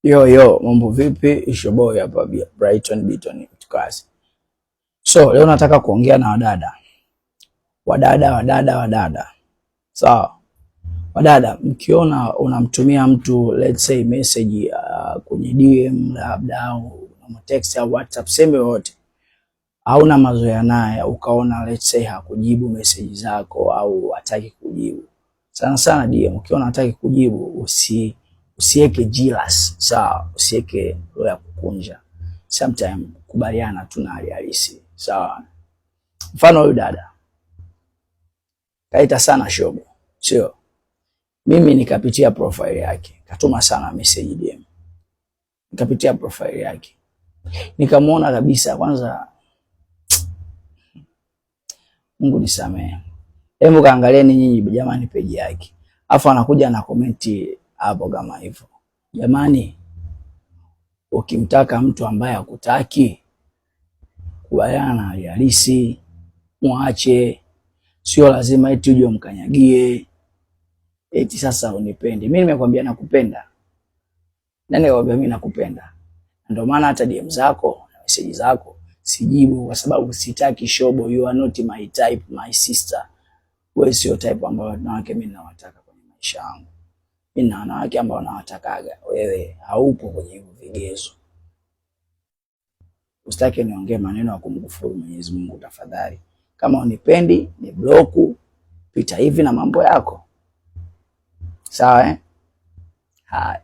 Yo, mambo vipi? It's your boy hapa Brighton Beaton Tukazi. So, leo nataka kuongea na wadada. Sawa. Wadada, mkiona unamtumia mtu let's say message kwenye DM labda au text au WhatsApp sema yote, hauna mazoea naye, ukaona let's say hakujibu message zako au hataki kujibu. Sana DM, ukiona hataki kujibu usiweke jealous, sawa? Usiweke roho ya kukunja. Sometimes kubaliana tu na hali halisi, sawa? Mfano huyu dada kaita sana shobo, sio? Mimi nikapitia profile yake, katuma sana message DM. Nikapitia profile yake, nikamuona kabisa, kwanza Mungu nisamehe. Hebu kaangalieni nyinyi jamani page yake. Afu anakuja na komenti hapo kama hivyo. Jamani, ukimtaka mtu ambaye hakutaki, kubaliana na hali halisi, muache. Sio lazima eti uje umkanyagie. Eti sasa unipendi. Mimi nimekwambia nakupenda. Nani kakwambia mimi nakupenda? Ndio maana hata DM zako na message zako sijibu, kwa sababu sitaki shobo. You are not my type, my sister. Wewe sio type ambayo wanawake mimi nawataka kwenye maisha yangu. Mimi na wanawake ambao nawatakaga. Wewe haupo kwenye hivyo vigezo. Usitake niongee maneno ya kumkufuru Mwenyezi Mungu tafadhali. Kama unipendi ni bloku, pita hivi na mambo yako. Sawa Hai.